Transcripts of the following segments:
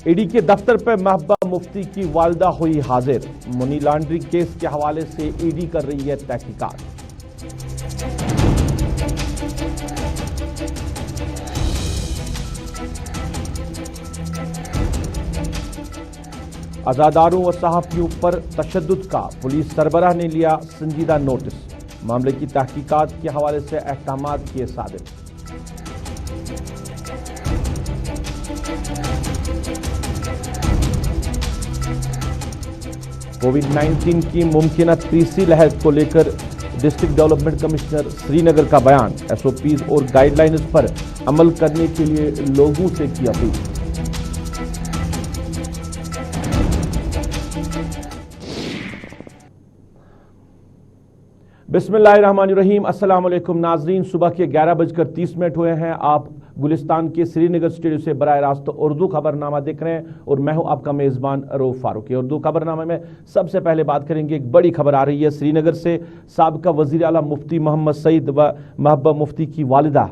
ED के दफ्तर पर महबूबा मुफ्ती की वालिदा हुई हाजिर। मनी लॉन्ड्रिंग केस के हवाले से ईडी कर रही है तहकीकात। अज़ादारों व सहाफ़ियों पर तशद्दुद का पुलिस सरबराह ने लिया संजीदा नोटिस। मामले की तहकीकात के हवाले से अहकामात किए सादिर। कोविड-19 की मुमकिन तीसरी लहर को लेकर डिस्ट्रिक्ट डेवलपमेंट कमिश्नर श्रीनगर का बयान। एसओपीज और गाइडलाइंस पर अमल करने के लिए लोगों से की अपील। बिस्मिल्लाहिर्रहमानिर्रहीम। अस्सलाम वालेकुम नाजरीन, सुबह के 11:30 हुए हैं। आप गुलिस्तान के श्रीनगर स्टूडियो से बराह रास्त उर्दू खबरनामा देख रहे हैं और मैं हूं आपका मेज़बान रऊफ फारूकी। उर्दू खबरनामे में सबसे पहले बात करेंगे, एक बड़ी खबर आ रही है श्रीनगर से। साबिका वज़ीर आला मुफ्ती मोहम्मद सईद व महबूबा मुफ्ती की वालिदा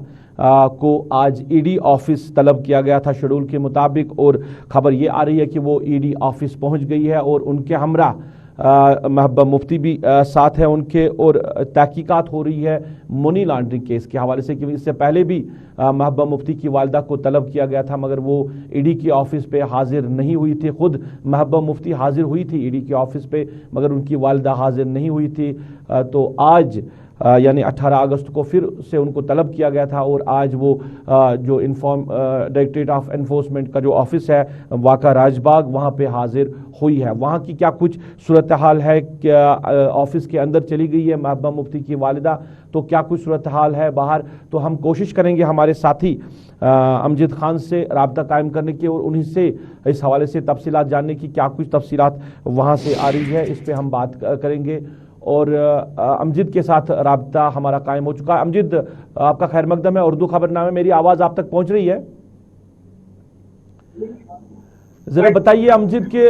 को आज ईडी ऑफिस तलब किया गया था शेड्यूल के मुताबिक, और खबर ये आ रही है कि वो ईडी ऑफिस पहुंच गई है और उनके हमरा महबूबा मुफ्ती भी साथ है उनके, और तहकीकात हो रही है मनी लॉन्ड्रिंग केस के हवाले से। क्योंकि इससे पहले भी महबूबा मुफ्ती की वालिदा को तलब किया गया था, मगर वो ईडी के ऑफिस पे हाजिर नहीं हुई थी। खुद महबूबा मुफ्ती हाजिर हुई थी ईडी के ऑफिस पे, मगर उनकी वालिदा हाजिर नहीं हुई थी। तो आज यानी 18 अगस्त को फिर से उनको तलब किया गया था, और आज वो जो डायरेक्टरेट ऑफ एनफोर्समेंट का जो ऑफिस है वाका राजबाग, वहाँ पे हाजिर हुई है। वहाँ की क्या कुछ सूरत हाल है, क्या ऑफिस के अंदर चली गई है महबूबा मुफ्ती की वालिदा, तो क्या कुछ सूरत हाल है बाहर, तो हम कोशिश करेंगे हमारे साथी अमजद खान से राब्ता कायम करने की और उन्हीं से इस हवाले से तफसीलात जानने की, क्या कुछ तफसीलात वहाँ से आ रही है, इस पर हम बात करेंगे। और अमजद के साथ राब्ता हमारा कायम हो चुका है। अमजद, आपका खैर मकदम है उर्दू खबरनामे। मेरी आवाज़ आप तक पहुंच रही है? जरा बताइए अमजद के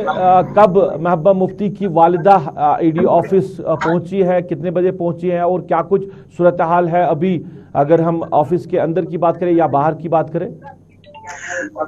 कब महबूबा मुफ्ती की वालिदा ईडी ऑफिस पहुंची है, कितने बजे पहुंची है, और क्या कुछ सूरत हाल है अभी, अगर हम ऑफिस के अंदर की बात करें या बाहर की बात करें?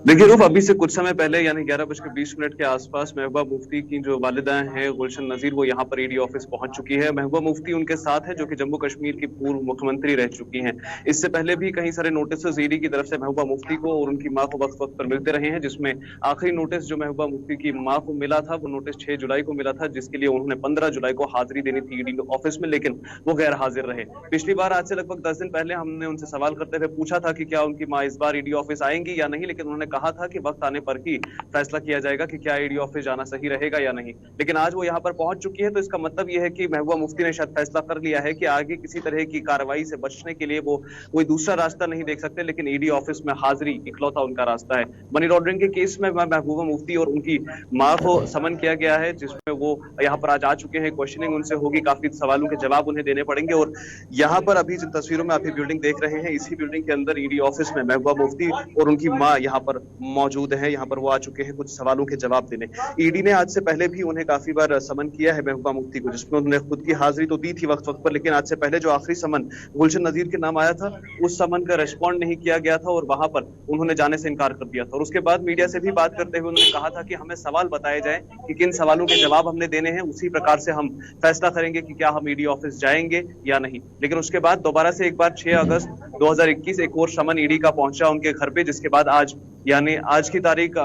देखिए रूप, अभी से कुछ समय पहले यानी 11:20 के आसपास महबूबा मुफ्ती की जो वालिदा हैं गुलशन नजीर, वो यहाँ पर ईडी ऑफिस पहुंच चुकी है। महबूबा मुफ्ती उनके साथ है, जो कि जम्मू कश्मीर की पूर्व मुख्यमंत्री रह चुकी हैं। इससे पहले भी कई सारे नोटिस ईडी की तरफ से महबूबा मुफ्ती को और उनकी मां को वक्त वक्त पर मिलते रहे हैं, जिसमें आखिरी नोटिस जो महबूबा मुफ्ती की मां को मिला था वो नोटिस 6 जुलाई को मिला था, जिसके लिए उन्होंने 15 जुलाई को हाजिरी देनी थी ईडी ऑफिस में, लेकिन वो गैर हाजिर रहे। पिछली बार आज से लगभग 10 दिन पहले हमने उनसे सवाल करते हुए पूछा था कि क्या उनकी मां इस बार ईडी ऑफिस आएंगी या नहीं, लेकिन उन्होंने कहा था कि वक्त आने पर ही फैसला किया जाएगा कि क्या ईडी ऑफिस जाना सही रहेगा या नहीं। लेकिन आज वो यहाँ पर पहुंच चुकी है, तो इसका मतलब यह है कि महबूबा मुफ्ती ने शायद फैसला कर लिया है कि आगे किसी तरह की कार्रवाई से बचने के लिए वो कोई दूसरा रास्ता नहीं देख सकते, लेकिन ईडी ऑफिस में हाजिरी इकलौता उनका रास्ता है। मनी लॉन्ड्रिंग के केस में महबूबा मुफ्ती और उनकी मां को समन किया गया है, जिसमें वो यहाँ पर आज आ चुके हैं। क्वेश्चनिंग उनसे होगी, काफी सवालों के जवाब उन्हें देने पड़ेंगे। और यहाँ पर अभी जिन तस्वीरों में आप बिल्डिंग देख रहे हैं, इसी बिल्डिंग के अंदर ईडी ऑफिस में महबूबा मुफ्ती और उनकी मां यहाँ पर मौजूद है। यहाँ पर वो आ चुके हैं कुछ सवालों के जवाब देने। ईडी ने आज से पहले भी उन्हें काफी बार समन किया है महबूबा मुफ्ती को, जिसमें उन्होंने खुद की हाजिरी तो दी थी वक्त वक्त पर, लेकिन आज से पहले जो आखिरी समन गुलशन नजीर के नाम आया था, उस समन का रिस्पॉन्ड नहीं किया गया था और वहां पर उन्होंने जाने से इनकार कर दिया था। और उसके बाद मीडिया से भी बात करते हुए उन्होंने कहा था कि हमें सवाल बताए जाए कि किन सवालों के जवाब हमने देने हैं, उसी प्रकार से हम फैसला करेंगे कि क्या हम ईडी ऑफिस जाएंगे या नहीं। लेकिन उसके बाद दोबारा से एक बार 6 अगस्त 2021 एक और समन ईडी का पहुंचा उनके घर पे, जिसके बाद आज यानी आज की तारीख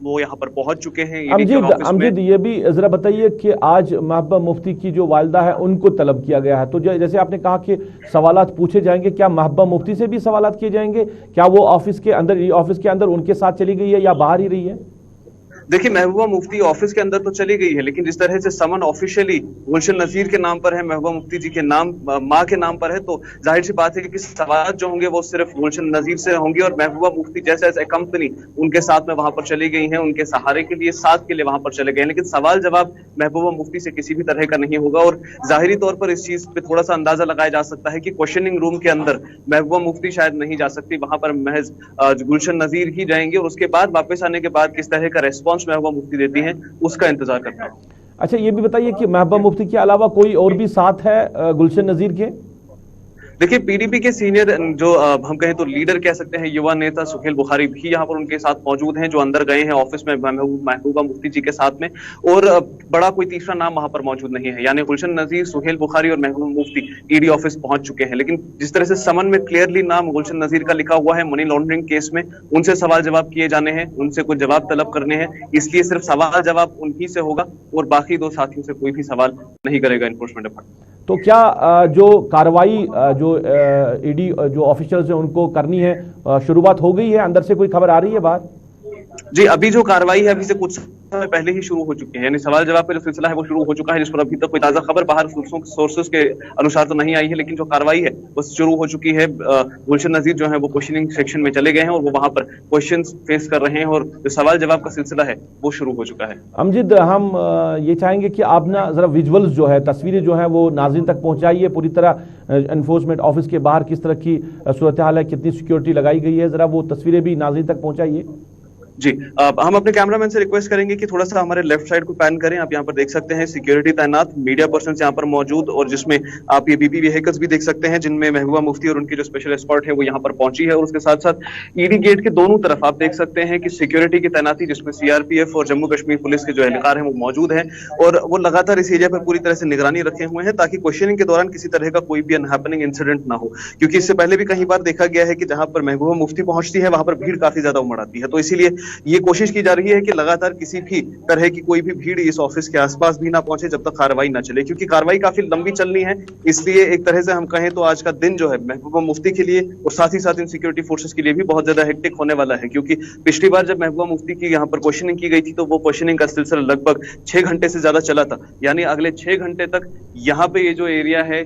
वो यहाँ पर पहुंच चुके हैं। अमजद, ये भी जरा बताइए कि आज महबूबा मुफ्ती की जो वालिदा है उनको तलब किया गया है, तो जैसे आपने कहा कि सवालात पूछे जाएंगे, क्या महबूबा मुफ्ती से भी सवालात किए जाएंगे? क्या वो ऑफिस के अंदर उनके साथ चली गई है या बाहर ही रही है? देखिए, महबूबा मुफ्ती ऑफिस के अंदर तो चली गई है, लेकिन जिस तरह से समन ऑफिशियली गुलशन नजीर के नाम पर है, महबूबा मुफ्ती जी के नाम मां के नाम पर है, तो जाहिर सी बात है कि सवाल जो होंगे वो सिर्फ गुलशन नजीर से होंगे। और महबूबा मुफ्ती जैसे एज ए कंपनी उनके साथ में वहां पर चली गई हैं, उनके सहारे के लिए, साथ के लिए वहां पर चले गए हैं, लेकिन सवाल जवाब महबूबा मुफ्ती से किसी भी तरह का नहीं होगा। और जाहिरी तौर पर इस चीज पे थोड़ा सा अंदाजा लगाया जा सकता है कि क्वेश्चनिंग रूम के अंदर महबूबा मुफ्ती शायद नहीं जा सकती, वहां पर महज गुलशन नजीर ही जाएंगे, और उसके बाद वापस आने के बाद किस तरह का रेस्पॉन्स महबूबा मुफ्ती देती हैं उसका इंतजार करता हूं। अच्छा, ये भी बताइए कि महबूबा मुफ्ती के अलावा कोई और भी साथ है गुलशन नजीर के? देखिए, पीडीपी के सीनियर जो हम कहें तो लीडर कह सकते हैं, युवा नेता सुहेल बुखारी भी यहाँ पर उनके साथ मौजूद हैं, जो अंदर गए हैं ऑफिस में महबूबा मुफ्ती जी के साथ में। और बड़ा कोई तीसरा नाम वहां पर मौजूद नहीं है, यानी गुलशन नजीर, सुहेल बुखारी और महबूबा मुफ्ती ईडी ऑफिस पहुंच चुके हैं। लेकिन जिस तरह से समन में क्लियरली नाम गुलशन नजीर का लिखा हुआ है, मनी लॉन्ड्रिंग केस में उनसे सवाल जवाब किए जाने हैं, उनसे कुछ जवाब तलब करने हैं, इसलिए सिर्फ सवाल जवाब उन्हीं से होगा और बाकी दो साथियों से कोई भी सवाल नहीं करेगा एनफोर्समेंट डिपार्टमेंट। तो क्या जो कार्रवाई जो ईडी जो ऑफिशियल्स हैं उनको करनी है, शुरुआत हो गई है? अंदर से कोई खबर आ रही है बाहर? जी, अभी जो कार्रवाई है अभी से कुछ समय पहले ही शुरू हो चुकी है, यानी सवाल जवाब का जो सिलसिला है वो शुरू हो चुका है, जिस पर अभी तक कोई ताजा खबर बाहर सोर्सेस के अनुसार तो नहीं आई है, लेकिन जो कार्रवाई है वो शुरू हो चुकी है। गुलशन नजीर जो है वो क्वेश्चनिंग सेक्शन में चले गए हैं और वो वहां पर क्वेश्चंस फेस कर रहे हैं और जो सवाल जवाब का सिलसिला है वो शुरू हो चुका है। अमजद, हम ये चाहेंगे कि आप ना जरा विजुअल्स जो है, तस्वीरें जो है वो नाज़रीन तक पहुंचाइए। पूरी तरह एनफोर्समेंट ऑफिस के बाहर किस तरह की सूरत हाल है, कितनी सिक्योरिटी लगाई गई है, जरा वो तस्वीरें भी नाज़रीन तक पहुंचाइए। जी, हम अपने कैमरामैन से रिक्वेस्ट करेंगे कि थोड़ा सा हमारे लेफ्ट साइड को पैन करें। आप यहाँ पर देख सकते हैं सिक्योरिटी तैनात, मीडिया पर्सन यहाँ पर मौजूद, और जिसमें आप ये बीबी व्हीकल्स भी देख सकते हैं जिनमें महबूबा मुफ्ती और उनकी जो स्पेशल एस्कॉर्ट है वो यहाँ पर पहुंची है। और उसके साथ साथ ईडी गेट के दोनों तरफ आप देख सकते हैं कि सिक्योरिटी की तैनाती, जिसमें सीआरपीएफ और जम्मू कश्मीर पुलिस के जो एहलकार हैं वो मौजूद हैं और वो लगातार इस एरिया पर पूरी तरह से निगरानी रखे हुए हैं, ताकि क्वेश्चनिंग के दौरान किसी तरह का कोई भी अनहैपनिंग इंसिडेंट ना हो। क्योंकि इससे पहले भी कई बार देखा गया है कि जहां पर महबूबा मुफ्ती पहुंचती है वहां पर भीड़ काफी ज्यादा उमड़ आती है, तो इसीलिए ये कोशिश की जा रही है कि लगातार किसी भी तरह की कोई भी भीड़ इस ऑफिस के आसपास भी ना पहुंचे जब तक कार्रवाई ना चले, क्योंकि कार्रवाई काफी लंबी चलनी है। इसलिए एक तरह से हम कहें तो आज का दिन जो है महबूबा मुफ्ती के लिए और साथ ही साथ इन सिक्योरिटी फोर्सेस के लिए भी बहुत ज्यादा हेक्टिक होने वाला है, क्योंकि पिछली बार जब महबूबा मुफ्ती की यहाँ पर क्वेश्चनिंग की गई थी तो वो क्वेश्चनिंग का सिलसिला लगभग 6 घंटे से ज्यादा चला था, यानी अगले 6 घंटे तक यहाँ पे ये जो एरिया है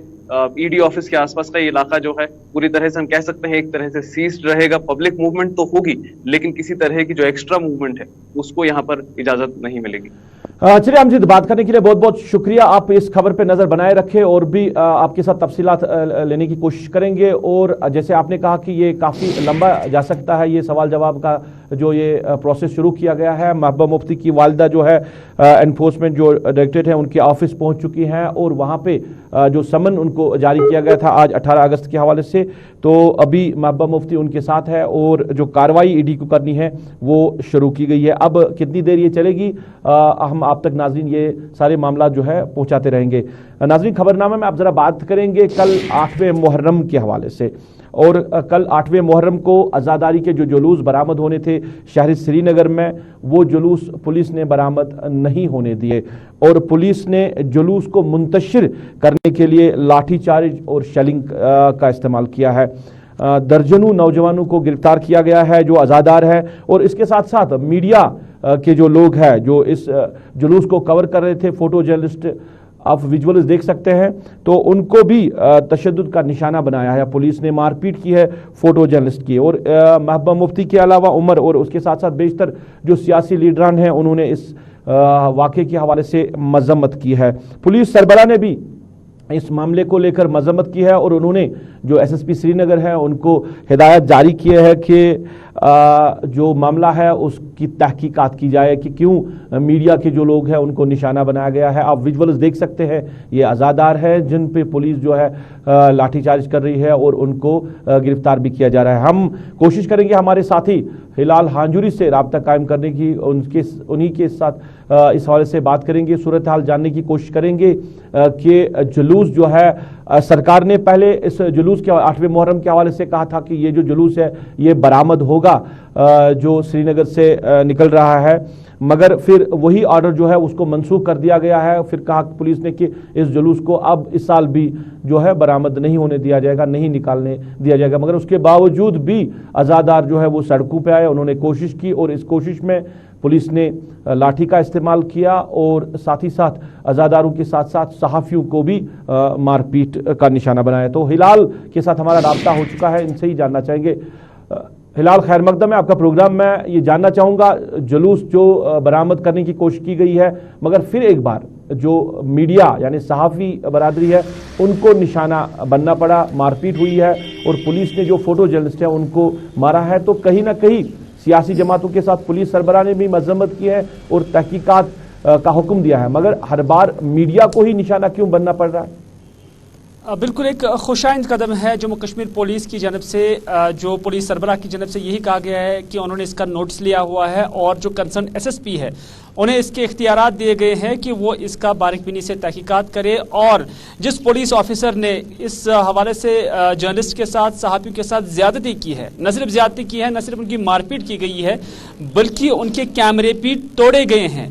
ईडी ऑफिस के आसपास का ये इलाका जो है पूरी तरह से हम कह सकते हैं एक तरह से सीज्ड रहेगा। पब्लिक मूवमेंट तो होगी लेकिन किसी तरह की जो एक्स्ट्रा मूवमेंट है उसको यहाँ पर इजाजत नहीं मिलेगी। चलिए अमजद, बात करने के लिए बहुत बहुत शुक्रिया। आप इस खबर पे नजर बनाए रखें और भी आपके साथ तफसीलात लेने की कोशिश करेंगे। और जैसे आपने कहा कि ये काफ़ी लंबा जा सकता है, ये सवाल जवाब का जो ये प्रोसेस शुरू किया गया है। महबूबा मुफ्ती की वालिदा जो है एनफोर्समेंट जो डायरेक्टरेट है उनके ऑफिस पहुंच चुकी हैं और वहाँ पे जो समन उनको जारी किया गया था आज 18 अगस्त के हवाले से, तो अभी महबूबा मुफ्ती उनके साथ है और जो कार्रवाई ईडी को करनी है वो शुरू की गई है। अब कितनी देर ये चलेगी हम आप तक नाज़रीन ये सारे मामला जो है पहुंचाते रहेंगे। नाज़रीन, खबरनामे में आप ज़रा बात करेंगे कल 8वें मुहर्रम के हवाले से। और कल 8वें मुहर्रम को आज़ादारी के जो जुलूस बरामद होने थे शहर श्रीनगर में, वो जुलूस पुलिस ने बरामद नहीं होने दिए और पुलिस ने जुलूस को मुंतशिर करने के लिए लाठीचार्ज और शेलिंग का इस्तेमाल किया है। दर्जनों नौजवानों को गिरफ्तार किया गया है जो आज़ादार है, और इसके साथ साथ मीडिया के जो लोग हैं जो इस जुलूस को कवर कर रहे थे, फोटो जर्नलिस्ट, आप विजुअल्स देख सकते हैं, तो उनको भी तशद्दुद का निशाना बनाया है। पुलिस ने मारपीट की है फोटो जर्नलिस्ट की। और महबूबा मुफ्ती के अलावा उमर और उसके साथ साथ बेशतर जो सियासी लीडरान हैं उन्होंने इस वाक़े के हवाले से मजम्मत की है। पुलिस सरबराह ने भी इस मामले को लेकर मजम्मत की है और उन्होंने जो एसएसपी श्रीनगर है उनको हिदायत जारी की है कि जो मामला है उसकी तहकीकात की जाए कि क्यों मीडिया के जो लोग हैं उनको निशाना बनाया गया है। आप विजुअल्स देख सकते हैं, ये आज़ादार है जिन पे पुलिस जो है लाठीचार्ज कर रही है और उनको गिरफ्तार भी किया जा रहा है। हम कोशिश करेंगे हमारे साथी हिलाल हांजुरी से राब्ता कायम करने की, उन्हीं के साथ इस हवाले से बात करेंगे, सूरत हाल जानने की कोशिश करेंगे कि जुलूस जो है सरकार ने पहले इस जुलूस के 8वें मुहर्रम के हवाले से कहा था कि ये जो जुलूस है ये बरामद होगा जो श्रीनगर से निकल रहा है, मगर फिर वही ऑर्डर जो है उसको मनसूख कर दिया गया है। फिर कहा पुलिस ने कि इस जुलूस को अब इस साल भी जो है बरामद नहीं होने दिया जाएगा, नहीं निकालने दिया जाएगा। मगर उसके बावजूद भी आज़ादार जो है वो सड़कों पे आए, उन्होंने कोशिश की और इस कोशिश में पुलिस ने लाठी का इस्तेमाल किया और साथ ही साथ आज़ादारों के साथ साथ सहाफ़ियों को भी मारपीट का निशाना बनाया। तो हिलाल के साथ हमारा राब्ता हो चुका है, इनसे ही जानना चाहेंगे। हिलाल, खैर मकदम है आपका प्रोग्राम। मैं ये जानना चाहूँगा, जुलूस जो बरामद करने की कोशिश की गई है मगर फिर एक बार जो मीडिया यानी सहाफ़ी बरादरी है उनको निशाना बनना पड़ा, मारपीट हुई है और पुलिस ने जो फोटो जर्नलिस्ट है उनको मारा है, तो कहीं ना कहीं सियासी जमातों के साथ पुलिस सरबराह ने भी मजम्मत की है और तहकीकात का हुक्म दिया है, मगर हर बार मीडिया को ही निशाना क्यों बनना पड़ रहा है? बिल्कुल एक खुशाइंद कदम है जम्मू कश्मीर पुलिस की जानब से, जो पुलिस सरबराह की जानब से यही कहा गया है कि उन्होंने इसका नोटिस लिया हुआ है और जो कंसर्न एसएसपी है उन्हें इसके इख्तियारात दिए गए हैं कि वो इसका बारीकबीनी से तहकीकात करे और जिस पुलिस ऑफिसर ने इस हवाले से जर्नलिस्ट के साथ, सहाफ़ियों के साथ ज़्यादती की है, न सिर्फ ज़्यादती की है, न सिर्फ उनकी मारपीट की गई है, बल्कि उनके कैमरे भी तोड़े गए हैं।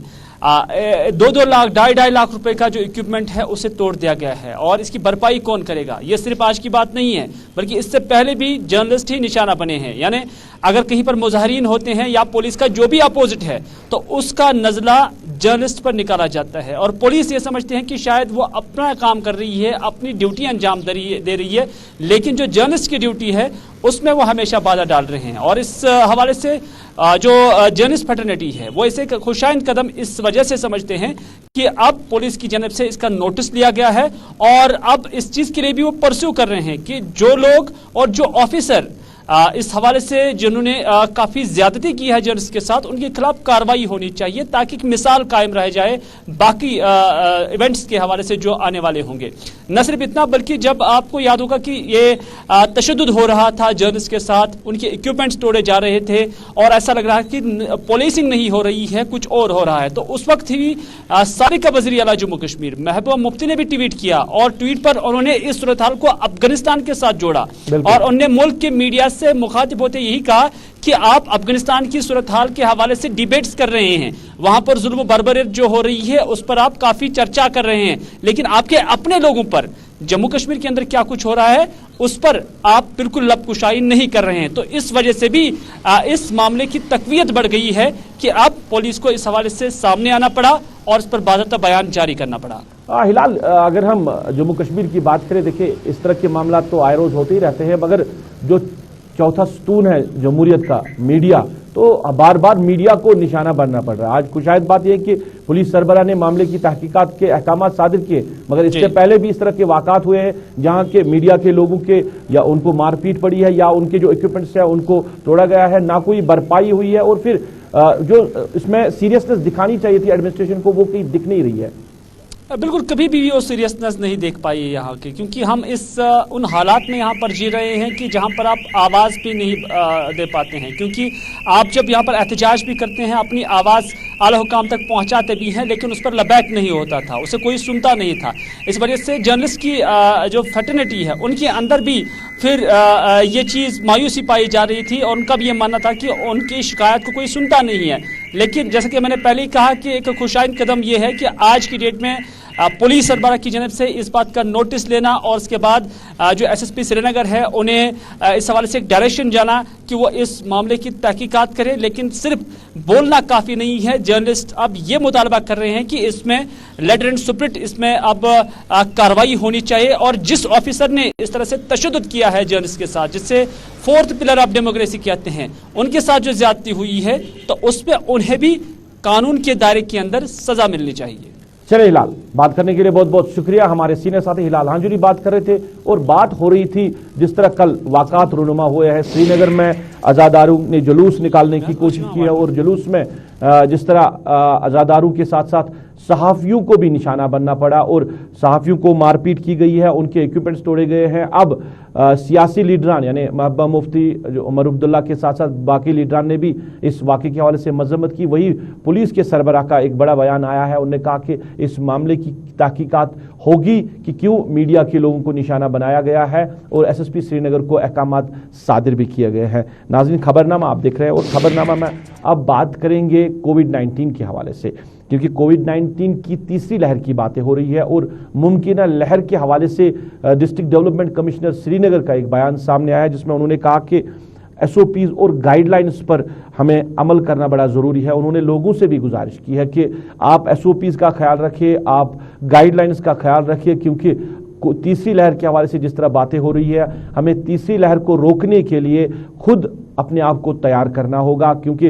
2-2 लाख 2.5 लाख रुपए का जो इक्विपमेंट है उसे तोड़ दिया गया है और इसकी भरपाई कौन करेगा? ये सिर्फ आज की बात नहीं है, बल्कि इससे पहले भी जर्नलिस्ट ही निशाना बने हैं। यानी अगर कहीं पर मुजाहरीन होते हैं या पुलिस का जो भी अपोजिट है तो उसका नजला जर्नलिस्ट पर निकाला जाता है और पुलिस ये समझते हैं कि शायद वो अपना काम कर रही है, अपनी ड्यूटी अंजाम दे रही है, लेकिन जो जर्नलिस्ट की ड्यूटी है उसमें वो हमेशा बाधा डाल रहे हैं। और इस हवाले से जो जर्नलिस्ट फ्रेटर्निटी है वो इसे खुशाइंद कदम इस वजह से समझते हैं कि अब पुलिस की जानब से इसका नोटिस लिया गया है और अब इस चीज़ के लिए भी वो परस्यू कर रहे हैं कि जो लोग और जो ऑफिसर इस हवाले से जिन्होंने काफ़ी ज़्यादती की है जर्नलिस्ट के साथ, उनके खिलाफ कार्रवाई होनी चाहिए ताकि मिसाल कायम रह जाए बाकी इवेंट्स के हवाले से जो आने वाले होंगे। न सिर्फ इतना, बल्कि जब आपको याद होगा कि ये तशद्दुद हो रहा था जर्नलिस्ट के साथ, उनके इक्विपमेंट्स तोड़े जा रहे थे और ऐसा लग रहा है कि पुलिसिंग नहीं हो रही है, कुछ और हो रहा है, तो उस वक्त ही साबिक़ वज़ीर आला जम्मू कश्मीर महबूबा मुफ्ती ने भी ट्वीट किया और ट्वीट पर उन्होंने इस सूरत हाल को अफगानिस्तान के साथ जोड़ा और उन्होंने मुल्क के मीडिया से मुखातिब होते यही कहा कि आप अफगानिस्तान की सूरत हाल के हवाले से डिबेट्स कर रहे हैं, वहां पर जुल्म बर्बरियत जो हो रही है उस पर आप काफी चर्चा कर रहे हैं, लेकिन आपके अपने लोगों पर जम्मू कश्मीर के अंदर क्या कुछ हो रहा है उस पर आप बिल्कुल लबकुशाई नहीं कर रहे हैं। तो इस वजह से भी इस मामले की तकवीयत बढ़ गई है कि अब पुलिस को इस हवाले से सामने आना पड़ा और इस पर बाज़ाब्ता बयान जारी करना पड़ा। हिलाल, अगर हम जम्मू कश्मीर की बात करें, देखिए इस तरह के मामला तो आए रोज होते ही रहते हैं, मगर जो चौथा स्तून है जमहूरियत का, मीडिया, तो बार बार मीडिया को निशाना बनना पड़ रहा है। आज खुशायद बात यह कि पुलिस सरबराह ने मामले की तहकीकात के अहकाम सादिर किए, मगर इससे पहले भी इस तरह के वाक़ात हुए हैं जहां के मीडिया के लोगों के या उनको मारपीट पड़ी है या उनके जो इक्विपमेंट्स है उनको तोड़ा गया है, ना कोई भरपाई हुई है और फिर जो इसमें सीरियसनेस दिखानी चाहिए थी एडमिनिस्ट्रेशन को, वो कहीं दिख नहीं रही है। बिल्कुल, कभी भी वो सीरियसनेस नहीं देख पाई यहाँ की, क्योंकि हम उन हालात में यहाँ पर जी रहे हैं कि जहाँ पर आप आवाज़ भी नहीं दे पाते हैं, क्योंकि आप जब यहाँ पर एहतजाज भी करते हैं, अपनी आवाज़ आला हुकाम तक पहुँचाते भी हैं, लेकिन उस पर लबैक नहीं होता था, उसे कोई सुनता नहीं था। इस वजह से जर्नलिस्ट की जो फ्रेटर्निटी है उनके अंदर भी फिर ये चीज़ मायूसी पाई जा रही थी और उनका भी ये मानना था कि उनकी शिकायत को कोई सुनता नहीं है। लेकिन जैसे कि मैंने पहले ही कहा कि एक खुशाइंद कदम ये है कि आज की डेट में पुलिस सरबराह की जानब से इस बात का नोटिस लेना और उसके बाद जो एसएसपी श्रीनगर है उन्हें इस हवाले से एक डायरेक्शन जाना कि वो इस मामले की तहकीकात करें। लेकिन सिर्फ बोलना काफ़ी नहीं है, जर्नलिस्ट अब ये मुतालबा कर रहे हैं कि इसमें लेटर एंड सुप्रिट, इसमें अब कार्रवाई होनी चाहिए और जिस ऑफिसर ने इस तरह से तशद्दुद किया है जर्नलिस्ट के साथ, जिससे 4th पिलर ऑफ डेमोक्रेसी कहते हैं, उनके साथ जो ज्यादती हुई है तो उसमें उन्हें भी कानून के दायरे के अंदर सजा मिलनी चाहिए। चले हिलाल, बात करने के लिए बहुत बहुत शुक्रिया। हमारे सीनियर साथी हिलाल हांजुरी बात कर रहे थे और बात हो रही थी जिस तरह कल वाक़ात रूनुमा हुए हैं श्रीनगर में, अज़ादारों ने जुलूस निकालने की कोशिश की है और जुलूस में जिस तरह अज़ादारों के साथ साथ सहाफ़ियों को भी निशाना बनना पड़ा और सहाफ़ियों को मारपीट की गई है, उनके इक्विपमेंट्स तोड़े गए हैं। अब सियासी लीडरान यानी महबूबा मुफ्ती, जो उमर अब्दुल्ला के साथ साथ बाकी लीडरान ने भी इस वाक़े के हवाले से मजम्मत की। वही पुलिस के सरबराह का एक बड़ा बयान आया है, उन्होंने कहा कि इस मामले की तहकीकात होगी कि क्यों मीडिया के लोगों को निशाना बनाया गया है और एसएसपी श्रीनगर को अहकामात सादिर भी किए गए हैं। नाज़रीन, खबरनामा आप देख रहे हैं और खबरनामा में अब बात करेंगे कोविड-19 के हवाले से, क्योंकि कोविड-19 की तीसरी लहर की बातें हो रही है और मुमकिन लहर के हवाले से डिस्ट्रिक्ट डेवलपमेंट कमिश्नर श्रीनगर का एक बयान सामने आया जिसमें उन्होंने कहा कि एसओपीज और गाइडलाइंस पर हमें अमल करना बड़ा ज़रूरी है। उन्होंने लोगों से भी गुजारिश की है कि आप एसओपीज का ख्याल रखिए, आप गाइडलाइंस का ख्याल रखिए, क्योंकि तीसरी लहर के हवाले से जिस तरह बातें हो रही है, हमें तीसरी लहर को रोकने के लिए खुद अपने आप को तैयार करना होगा, क्योंकि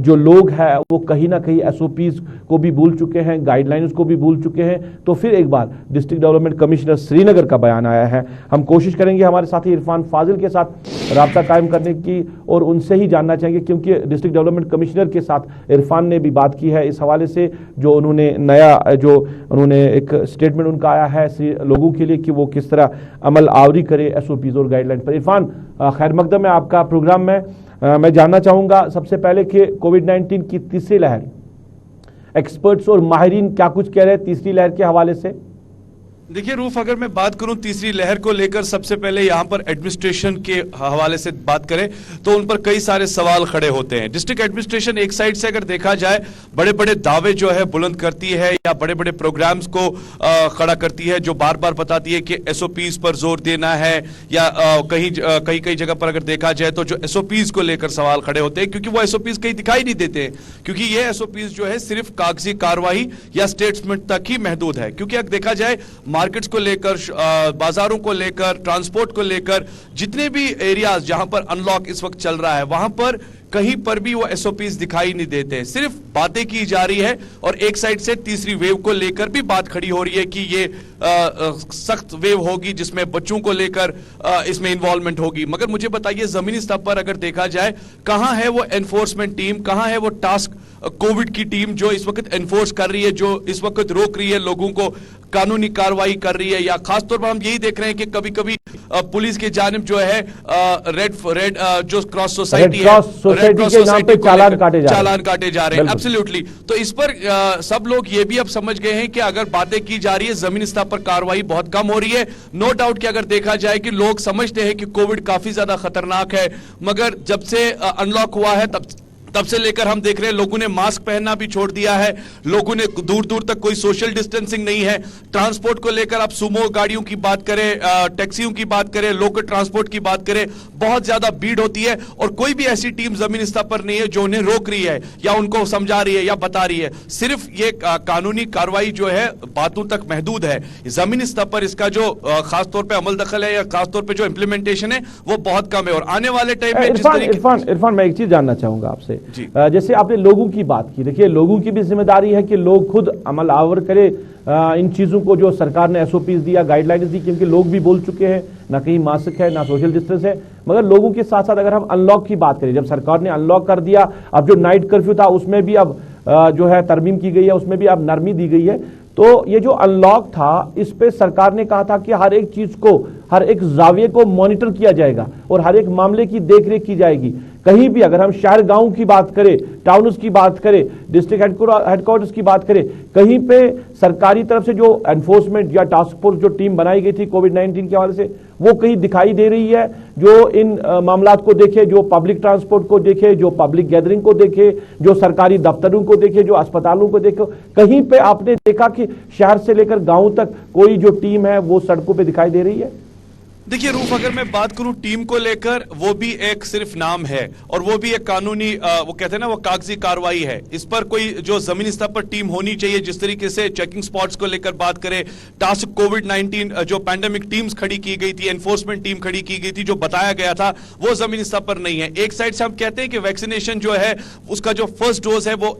जो लोग हैं वो कहीं ना कहीं SOPs को भी भूल चुके हैं, गाइडलाइंस को भी भूल चुके हैं। तो फिर एक बार डिस्ट्रिक्ट डेवलपमेंट कमिश्नर श्रीनगर का बयान आया है। हम कोशिश करेंगे हमारे साथी इरफान फाजिल के साथ राब्ता कायम करने की और उनसे ही जानना चाहेंगे, क्योंकि डिस्ट्रिक्ट डेवलपमेंट कमिश्नर के साथ इरफान ने भी बात की है इस हवाले से, जो उन्होंने उन्होंने एक स्टेटमेंट उनका आया है लोगों के लिए कि वो किस तरह अमल आवरी करे SOPs और गाइडलाइन पर। इरफान, खैर मकदम है आपका प्रोग्राम में। मैं जानना चाहूंगा सबसे पहले कि कोविड-19 की तीसरी लहर, एक्सपर्ट्स और माहिरीन क्या कुछ कह रहे हैं तीसरी लहर के हवाले से? देखिए रूफ, अगर मैं बात करूं तीसरी लहर को लेकर, सबसे पहले यहां पर एडमिनिस्ट्रेशन के हवाले से बात करें तो उन पर कई सारे सवाल खड़े होते हैं। डिस्ट्रिक्ट एडमिनिस्ट्रेशन एक साइड से अगर देखा जाए बड़े बड़े दावे जो है बुलंद करती है या बड़े बड़े प्रोग्राम्स को खड़ा करती है, जो बार बार बताती है कि SOPs पर जोर देना है, या कई जगह पर अगर देखा जाए तो जो SOPs को लेकर सवाल खड़े होते हैं, क्योंकि वो SOPs कहीं दिखाई नहीं देते, क्योंकि ये SOPs जो है सिर्फ कागजी कार्रवाई या स्टेटमेंट तक ही महदूद है। क्योंकि अगर देखा जाए मार्केट्स को लेकर, बाजारों को लेकर, ट्रांसपोर्ट को लेकर, जितने भी एरियाज जहां पर अनलॉक इस वक्त चल रहा है वहां पर कहीं पर भी वो SOPs दिखाई नहीं देते, सिर्फ बातें की जा रही है। और एक साइड से तीसरी वेव को लेकर भी बात खड़ी हो रही है कि ये सख्त वेव होगी जिसमें बच्चों को लेकर इसमें इन्वॉल्वमेंट होगी। मगर मुझे बताइए जमीनी स्तर पर अगर देखा जाए कहां है वो एनफोर्समेंट टीम, कहां है वो टास्क कोविड की टीम जो इस वक्त एनफोर्स कर रही है, जो इस वक्त रोक रही है, लोगों को कानूनी कार्रवाई कर रही है। या खासतौर पर हम यही देख रहे हैं कि कभी कभी पुलिस की जानिब जो है रेड जो क्रॉस सोसाइटी है, रेड क्रॉस सोसाइटी को चालान काटे जा रहे हैं। एब्सोल्युटली। तो इस पर सब लोग ये भी अब समझ गए हैं कि अगर बातें की जा रही है जमीनी स्तर पर कार्रवाई बहुत कम हो रही है। नो डाउट कि अगर देखा जाए कि लोग समझते हैं कि कोविड काफी ज्यादा खतरनाक है, मगर जब से अनलॉक हुआ है तब से लेकर हम देख रहे हैं लोगों ने मास्क पहनना भी छोड़ दिया है, लोगों ने दूर दूर तक कोई सोशल डिस्टेंसिंग नहीं है। ट्रांसपोर्ट को लेकर आप सुमो गाड़ियों की बात करें, टैक्सियों की बात करें, लोकल ट्रांसपोर्ट की बात करें, बहुत ज्यादा भीड़ होती है और कोई भी ऐसी टीम जमीनी स्तर पर नहीं है जो उन्हें रोक रही है या उनको समझा रही है या बता रही है। सिर्फ ये कानूनी कार्रवाई जो है बातों तक महदूद है। जमीनी स्तर पर इसका जो खासतौर पर अमल दखल है या खासतौर पर जो इम्प्लीमेंटेशन है वो बहुत कम है। और आने वाले टाइम में इरफान, मैं एक चीज जानना चाहूंगा आपसे। जैसे आपने लोगों की बात की, देखिए लोगों की भी जिम्मेदारी है कि लोग खुद अमल आवर करे इन चीजों को जो सरकार ने SOPs दिया, गाइडलाइंस दी, क्योंकि लोग भी बोल चुके हैं ना कहीं मास्क है ना सोशल डिस्टेंस है। मगर लोगों के साथ साथ अगर हम अनलॉक की बात करें, जब सरकार ने अनलॉक कर दिया, अब जो नाइट कर्फ्यू था उसमें भी अब जो है तरमीम की गई है, उसमें भी अब नरमी दी गई है। तो ये जो अनलॉक था इस पे सरकार ने कहा था कि हर एक चीज को, हर एक जाविये को मॉनिटर किया जाएगा और हर एक मामले की देखरेख की जाएगी। कहीं भी अगर हम शहर गांव की बात करें, टाउन्स की बात करें, डिस्ट्रिक्ट हेडक्वार्टर्स की बात करें, कहीं पे सरकारी तरफ से जो एनफोर्समेंट या टास्क फोर्स जो टीम बनाई गई थी कोविड-19 के हवाले से, वो कहीं दिखाई दे रही है जो इन मामलात को देखे, जो पब्लिक ट्रांसपोर्ट को देखे, जो पब्लिक गैदरिंग को देखे, जो सरकारी दफ्तरों को देखे, जो अस्पतालों को देखे, कहीं पे आपने देखा कि शहर से लेकर गांव तक कोई जो टीम है वो सड़कों पे दिखाई दे रही है? देखिए रूफ, अगर मैं बात करूं टीम को लेकर, वो भी एक सिर्फ नाम है और वो भी एक कानूनी वो कहते हैं ना वो कागजी कार्रवाई है। इस पर कोई जो जमीनी स्तर पर टीम होनी चाहिए, जिस तरीके से चेकिंग स्पॉट्स को लेकर बात करें, टास्क कोविड-19 जो पैंडेमिक टीम्स खड़ी की गई थी, एनफोर्समेंट टीम खड़ी की गई थी, जो बताया गया था वो जमीनी स्तर पर नहीं है। एक साइड से हम कहते हैं कि वैक्सीनेशन जो है उसका जो फर्स्ट डोज है वो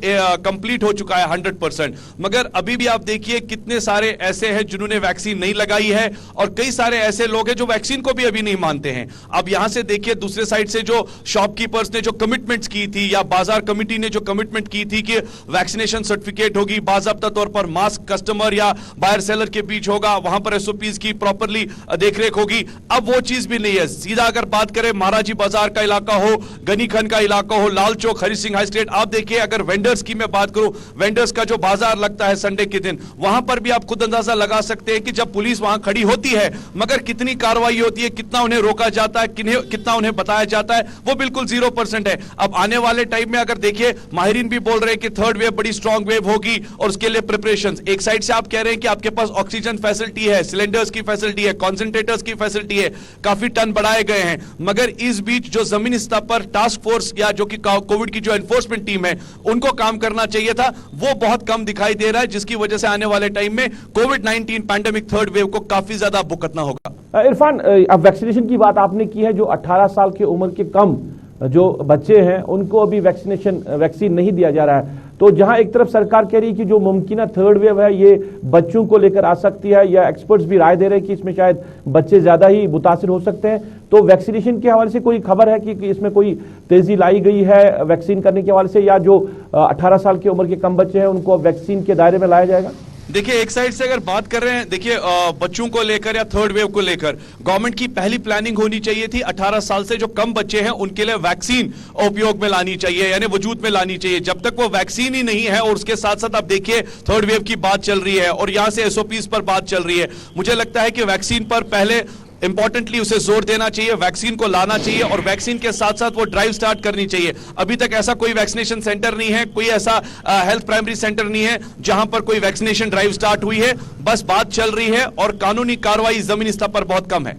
कंप्लीट हो चुका है 100%, मगर अभी भी आप देखिए कितने सारे ऐसे हैं जिन्होंने वैक्सीन नहीं लगाई है और कई सारे ऐसे लोग हैं जो वैक्सीन को भी अभी नहीं मानते हैं। अब यहां से देखिए दूसरे साइड से जो शॉपकीपर्स ने जो कमिटमेंट्स की थी या बाजार कमेटी ने जो कमिटमेंट की थी कि वैक्सीनेशन सर्टिफिकेट होगी, बाकायदा तौर पर मास्क कस्टमर या बायर सेलर के बीच होगा, वहां पर SOPs की प्रॉपर्ली देखरेख होगी, अब वो चीज भी नहीं है। सीधा अगर बात करें महाराजी बाजार का इलाका हो, गनी खन का इलाका हो, लाल चौक, हरि सिंह हाई स्ट्रीट, आप देखिए अगर वेंडर्स की मैं बात करूं, वेंडर्स का जो बाजार लगता है संडे के दिन, वहां पर भी आप खुद अंदाजा लगा सकते हैं कि जब पुलिस वहां खड़ी होती है मगर कितनी कार्रवाई होती है, कितना उन्हें रोका जाता है, कितना उन्हें बताया जाता है, वो बिल्कुल 0% है। अब आने वाले टाइम में अगर देखिए माहिरीन भी बोल रहे हैं कि थर्ड वेव बड़ी स्ट्रांग वेव होगी और उसके लिए प्रिपरेशंस। एक साइड से आप कह रहे हैं कि आपके पास ऑक्सीजन फैसिलिटी है, सिलेंडर्स की फैसिलिटी है, कॉन्सेंट्रेटर्स की फैसिलिटी है, काफी टन बढ़ाए गए हैं, मगर इस बीच जो जमीनी स्तर पर टास्क फोर्स या जो कि कोविड की जो एनफोर्समेंट टीम है उनको काम करना चाहिए था, वो बहुत कम दिखाई दे रहा है, जिसकी वजह से आने वाले टाइम में कोविड-19 पैंडेमिक थर्ड वेव को काफी ज्यादा भुगतना होगा। इरफान, अब वैक्सीनेशन की बात आपने की है, जो 18 साल की उम्र के कम जो बच्चे हैं उनको अभी वैक्सीन नहीं दिया जा रहा है। तो जहां एक तरफ सरकार कह रही है कि जो मुमकिन थर्ड वेव है ये बच्चों को लेकर आ सकती है, या एक्सपर्ट्स भी राय दे रहे हैं कि इसमें शायद बच्चे ज्यादा ही मुतासिर हो सकते हैं, तो वैक्सीनेशन के हवाले से कोई खबर है कि इसमें कोई तेजी लाई गई है वैक्सीन करने के हवाले से, या जो 18 साल की उम्र के कम बच्चे हैं उनको वैक्सीन के दायरे में लाया जाएगा? देखिए, एक साइड से अगर बात कर रहे हैं, देखिए बच्चों को लेकर या थर्ड वेव को लेकर गवर्नमेंट की पहली प्लानिंग होनी चाहिए थी 18 साल से जो कम बच्चे हैं उनके लिए वैक्सीन उपयोग में लानी चाहिए, यानी वजूद में लानी चाहिए। जब तक वो वैक्सीन ही नहीं है और उसके साथ साथ आप देखिए थर्ड वेव की बात चल रही है और यहां से एसओपीज पर बात चल रही है, मुझे लगता है कि वैक्सीन पर पहले इंपॉर्टेंटली उसे जोर देना चाहिए, वैक्सीन को लाना चाहिए और वैक्सीन के साथ साथ वो ड्राइव स्टार्ट करनी चाहिए। अभी तक ऐसा कोई वैक्सीनेशन सेंटर नहीं है, कोई ऐसा हेल्थ प्राइमरी सेंटर नहीं है जहां पर कोई वैक्सीनेशन ड्राइव स्टार्ट हुई है, बस बात चल रही है और कानूनी कार्रवाई जमीनी स्तर पर बहुत कम है।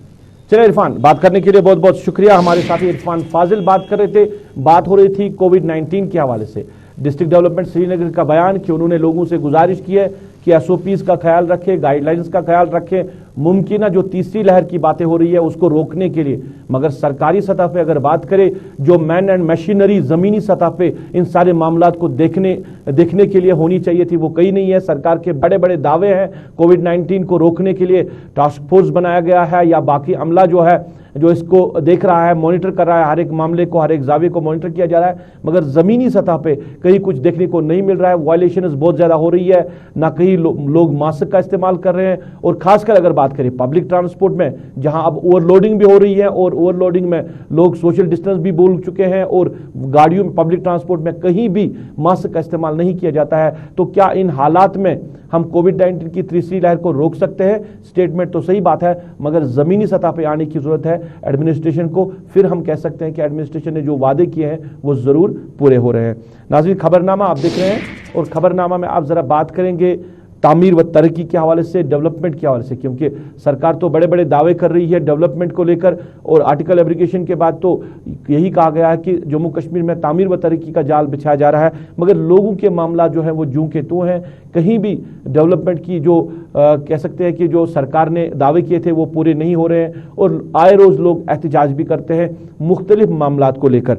चलिए इरफान, बात करने के लिए बहुत बहुत शुक्रिया। हमारे साथी इरफान फाजिल बात कर रहे थे, बात हो रही थी कोविड-19 के हवाले से। डिस्ट्रिक्ट डेवलपमेंट श्रीनगर का बयान कि उन्होंने लोगों से गुजारिश की है कि एसओपीज का ख्याल रखें, गाइडलाइंस का ख्याल रखें, मुमकिन जो तीसरी लहर की बातें हो रही है उसको रोकने के लिए। मगर सरकारी सतह पे अगर बात करें, जो मैन एंड मशीनरी जमीनी सतह पे इन सारे मामलात को देखने के लिए होनी चाहिए थी, वो कहीं नहीं है। सरकार के बड़े बड़े दावे हैं, कोविड-19 को रोकने के लिए टास्क फोर्स बनाया गया है या बाकी अमला जो है जो इसको देख रहा है, मॉनिटर कर रहा है, हर एक मामले को, हर एक जावे को मॉनिटर किया जा रहा है, मगर जमीनी सतह पे कहीं कुछ देखने को नहीं मिल रहा है। वायलेशन बहुत ज्यादा हो रही है, ना कहीं लोग मास्क का इस्तेमाल कर रहे हैं, और खासकर अगर बात करें पब्लिक ट्रांसपोर्ट में जहां अब ओवरलोडिंग भी हो रही है, और ओवरलोडिंग में लोग सोशल डिस्टेंस भी भूल चुके हैं, और गाड़ियों में पब्लिक ट्रांसपोर्ट में कहीं भी मास्क का इस्तेमाल नहीं किया जाता है। तो क्या इन हालात में हम कोविड-19 की तीसरी लहर को रोक सकते हैं? स्टेटमेंट तो सही बात है, मगर जमीनी सतह पे आने की जरूरत है एडमिनिस्ट्रेशन को, फिर हम कह सकते हैं कि एडमिनिस्ट्रेशन ने जो वादे किए हैं वो जरूर पूरे हो रहे हैं। नाज़रीन, खबरनामा आप देख रहे हैं, और खबरनामा में आप जरा बात करेंगे तामीर व तरक्की के हवाले से, डेवलपमेंट के हवाले से, क्योंकि सरकार तो बड़े बड़े दावे कर रही है डेवलपमेंट को लेकर, और आर्टिकल एब्रिगेशन के बाद तो यही कहा गया है कि जम्मू कश्मीर में तामीर व तरक्की का जाल बिछाया जा रहा है, मगर लोगों के मामला जो है वो जूं के तू हैं। कहीं भी डेवलपमेंट की जो कह सकते हैं कि जो सरकार ने दावे किए थे वो पूरे नहीं हो रहे हैं, और आए रोज लोग एहतजाज भी करते हैं मुख्तलिफ मामलात को लेकर।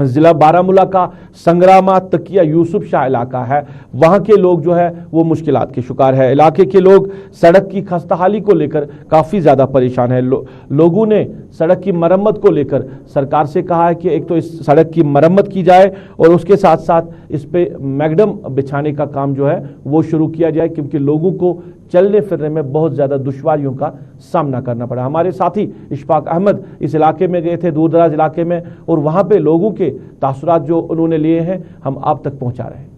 जिला बारामूला का संग्रामा तकिया यूसुफ शाह इलाका है, वहां के लोग जो है वो मुश्किलात के शिकार है। इलाके के लोग सड़क की खस्ताहाली को लेकर काफी ज्यादा परेशान है। लोगों ने सड़क की मरम्मत को लेकर सरकार से कहा है कि एक तो इस सड़क की मरम्मत की जाए, और उसके साथ साथ इस पे मैगडम बिछाने का काम जो है वो शुरू किया जाए, क्योंकि लोगों को चलने फिरने में बहुत ज्यादा दुश्वारियों का सामना करना पड़ा। हमारे साथी इशफाक अहमद इस इलाके में गए थे, दूर दराज इलाके में, और वहां पे लोगों के तासुरात जो उन्होंने लिए हैं हम आप तक पहुंचा रहे हैं।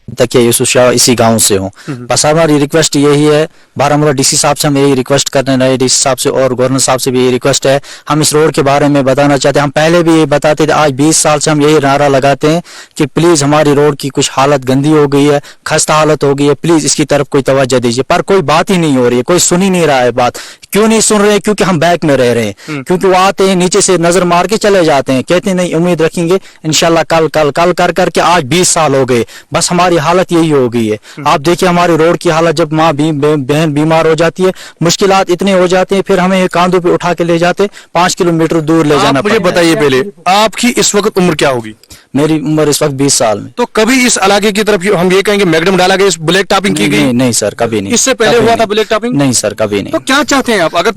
तकिया यूसुफ शाह इसी गांव से हूँ। बस हमारी रिक्वेस्ट यही है, बारामूला डीसी साहब से हम यही रिक्वेस्ट करने रहे, डीसी साहब से और गवर्नर साहब से भी यही रिक्वेस्ट है। हम इस रोड के बारे में बताना चाहते हैं, हम पहले भी ये बताते थे, आज 20 साल से हम यही नारा लगाते हैं कि प्लीज हमारी रोड की कुछ हालत गंदी हो गई है, खस्ता हालत हो गई है, प्लीज इसकी तरफ कोई तवज्जो दीजिए। पर कोई बात ही नहीं हो रही है, कोई सुन ही नहीं रहा है बात। क्यों नहीं सुन रहे हैं? क्योंकि हम बैक में रह रहे हैं, क्योंकि वो आते हैं नीचे से नजर मार के चले जाते हैं, कहते हैं नहीं उम्मीद रखेंगे इंशाल्लाह कल कल कल कर करके आज 20 साल हो गए, बस हमारी हालत यही हो गई है। आप देखिए हमारी रोड की हालत, जब माँ बहन बीमार हो जाती है, मुश्किलात इतने हो जाते हैं, फिर हमें कांधों पे उठा के ले जाते, 5 किलोमीटर दूर ले जाना। मुझे बताइए पहले, आपकी इस वक्त उम्र क्या होगी? मेरी उम्र इस वक्त 20 साल में। तो कभी इस इलाके की तरफ हम ये कहेंगे मैगडम डाला गया, इस ब्लैक टॉपिंग की गई? नहीं सर, कभी नहीं। इससे पहले हुआ था ब्लैक टॉपिंग? नहीं सर, कभी नहीं। तो क्या चाहते हैं आप? अगर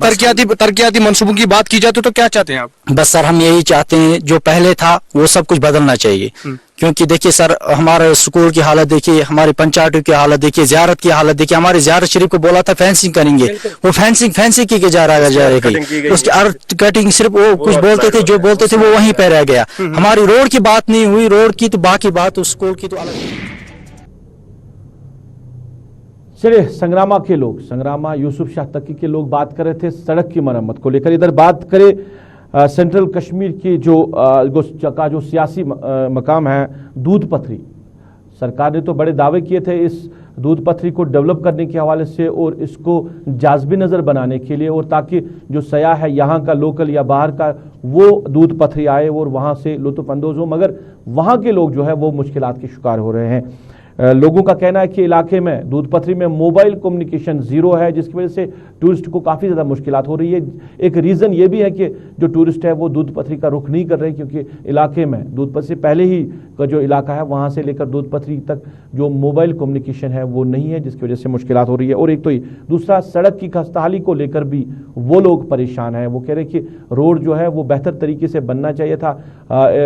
तरक्याती मंसूबों की बात की जाए तो क्या चाहते हैं आप? बस सर हम यही चाहते हैं, जो पहले था वो सब कुछ बदलना चाहिए। क्योंकि देखिए सर, हमारे स्कूल की हालत देखिए, हमारी पंचायतों की हालत देखिए, जियारत की हालत देखिए। हमारी जियारत शरीफ को बोला था फेंसिंग करेंगे, वो फेंसिंग की जा रहा है, उसकी अर्थ कटिंग सिर्फ वो कुछ बोलते थे, जो बोलते थे वो वहीं पे रह गया। हमारी रोड की बात नहीं हुई, रोड की तो बाकी बात, उस स्कूल की तो अलग। चलिए, संग्रामा के लोग, संग्रामा यूसुफ शाह तकी के लोग बात कर रहे थे सड़क की मरम्मत को लेकर। इधर बात करें सेंट्रल कश्मीर की जो सियासी मकाम है दूध पथरी, सरकार ने तो बड़े दावे किए थे इस दूध पथरी को डेवलप करने के हवाले से, और इसको जाज़बी नज़र बनाने के लिए, और ताकि जो सयाह है यहाँ का लोकल या बाहर का वो दूध पथरी आए और वहाँ से लुत्फ़ अंदोज़ हो, मगर वहाँ के लोग जो है वो मुश्किलात के शिकार हो रहे हैं। लोगों का कहना है कि इलाके में दूध पथरी में मोबाइल कम्युनिकेशन ज़ीरो है, जिसकी वजह से टूरिस्ट को काफ़ी ज़्यादा मुश्किलात हो रही है। एक रीज़न ये भी है कि जो टूरिस्ट है वो दूध पथरी का रुख नहीं कर रहे, क्योंकि इलाके में दूध पथरी से पहले ही का जो इलाका है वहाँ से लेकर दूध पथरी तक जो मोबाइल कम्युनिकेशन है वो नहीं है, जिसकी वजह से मुश्किलात हो रही है। और एक तो ही दूसरा, सड़क की खस्ताहाली को लेकर भी वो लोग परेशान हैं। वो कह रहे हैं कि रोड जो है वो बेहतर तरीके से बनना चाहिए था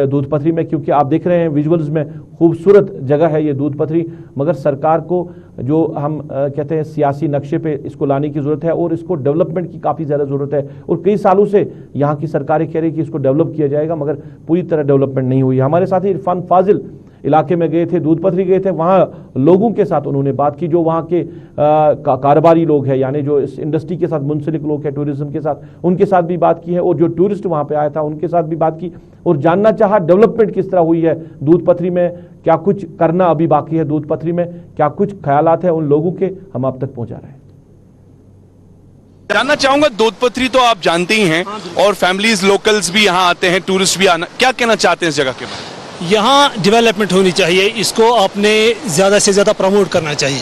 दूध पथरी में, क्योंकि आप देख रहे हैं विजुअल्स में खूबसूरत जगह है ये दूध पथरी, मगर सरकार को जो हम कहते हैं सियासी नक्शे पे इसको लाने की ज़रूरत है और इसको डेवलपमेंट की काफ़ी ज़्यादा ज़रूरत है। और कई सालों से यहाँ की सरकारें कह रही कि इसको डेवलप किया जाएगा, मगर पूरी तरह डेवलपमेंट नहीं हुई। हमारे साथी इरफान फाजिल इलाके में गए थे, दूध पथरी गए थे, वहाँ लोगों के साथ उन्होंने बात की, जो वहाँ के कारोबारी लोग हैं, यानी जो इस इंडस्ट्री के साथ मुंसलिक लोग हैं, टूरिज्म के साथ, उनके साथ भी बात की है, और जो टूरिस्ट वहाँ पे आया था उनके साथ भी बात की और जानना चाहा डेवलपमेंट किस तरह हुई है दूध पथरी में, क्या कुछ करना अभी बाकी है दूध पथरी में, क्या कुछ ख्यालात है उन लोगों के, हम आप तक पहुँचा रहे हैं। जानना चाहूंगा, दूध पथरी तो आप जानते ही हैं और फैमिलीज लोकल्स भी यहाँ आते हैं, टूरिस्ट भी आना, क्या कहना चाहते हैं इस जगह के बारे में? यहाँ डेवलपमेंट होनी चाहिए, इसको आपने ज़्यादा से ज़्यादा प्रमोट करना चाहिए।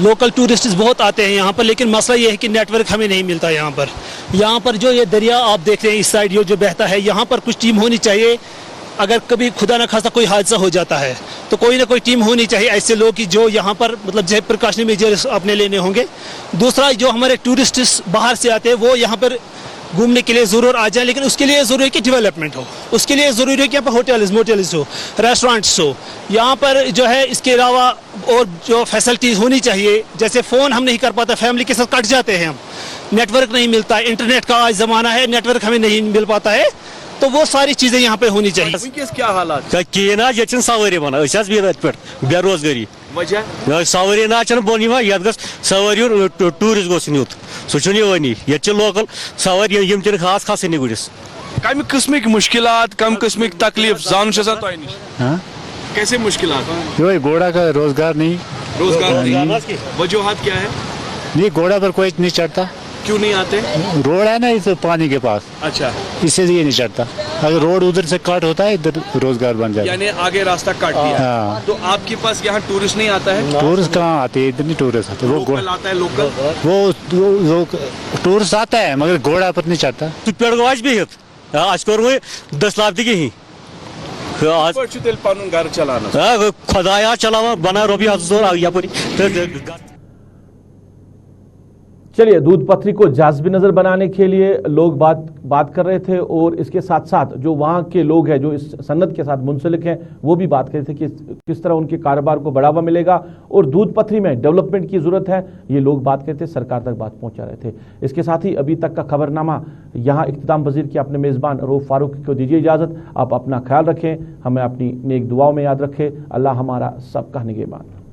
लोकल टूरिस्ट बहुत आते हैं यहाँ पर, लेकिन मसला ये है कि नेटवर्क हमें नहीं मिलता यहाँ पर। यहाँ पर जो ये दरिया आप देख रहे हैं इस साइड जो बहता है, यहाँ पर कुछ टीम होनी चाहिए। अगर कभी खुदा न खास्ता कोई हादसा हो जाता है तो कोई ना कोई टीम होनी चाहिए ऐसे लोग की जो यहाँ पर मतलब जो प्रिकॉशनरी मेजर्स अपने लेने होंगे। दूसरा, जो हमारे टूरिस्ट बाहर से आते हैं वो यहाँ पर घूमने के लिए ज़रूर आ जाए, लेकिन उसके लिए ज़रूरी है कि डेवलपमेंट हो, उसके लिए ज़रूरी है कि यहाँ पर होटल्स मोटल्स हो, रेस्टोरेंट्स हो, यहाँ पर जो है इसके अलावा और जो फैसिलिटीज़ होनी चाहिए। जैसे फ़ोन हम नहीं कर पाते, फैमिली के साथ कट जाते हैं हम, नेटवर्क नहीं मिलता है, इंटरनेट का आज ज़माना है, नेटवर्क हमें नहीं मिल पाता है, तो वो सारी चीज़ें यहाँ पे होनी चाहिए। क्या हालात ये सवारी बना पे बेरोजगारी वजह सवारी ना बोन ये सवारी टूरिस्ट गोस नुत सह ये लोकल सवारी तीन खास खास गुड़िस कम किस्म की मुश्किलात, कम किस्म की तकलीफ जान कैसे मुश्किलात? यो घोड़ा का रोजगार नहीं, वजूहत क्या है? नहीं घोड़ा पर कोई नहीं चढ़ता। क्यों नहीं आते? रोड है ना इस पानी के पास, अच्छा, इससे ये नहीं चढ़ता। अगर रोड उधर से कट होता है इधर रोजगार बन जाता है, यानी आगे रास्ता काट दिया। हाँ। तो आपके पास यहाँ टूरिस्ट नहीं आता है? टूरिस्ट कहाँ आते हैं, इधर नहीं टूरिस्ट आते। वो लोकल आता है, लोकल वो टूरिस्ट आता है मगर घोड़ा पर नहीं चढ़ता। तु पेड़ गवाज बिहित आज कोर 10 लाख दिगी घर चलाना खुदाया चलावा बना रोपी यपरी। चलिए, दूध पथरी को जाज़बी नज़र बनाने के लिए लोग बात कर रहे थे, और इसके साथ साथ जो वहाँ के लोग हैं जो इस सन्नत के साथ मुंसलिक हैं वो भी बात कर रहे थे कि किस तरह उनके कारोबार को बढ़ावा मिलेगा और दूध पथरी में डेवलपमेंट की ज़रूरत है। ये लोग बात करते, सरकार तक बात पहुँचा रहे थे। इसके साथ ही अभी तक का खबरनामा यहाँ इख्तिताम पजीर के अपने मेज़बान रऊफ फारूक को दीजिए इजाज़त। आप अपना ख्याल रखें, हमें अपनी नेक दुआओं में याद रखें। अल्लाह हमारा सबका निगहबान।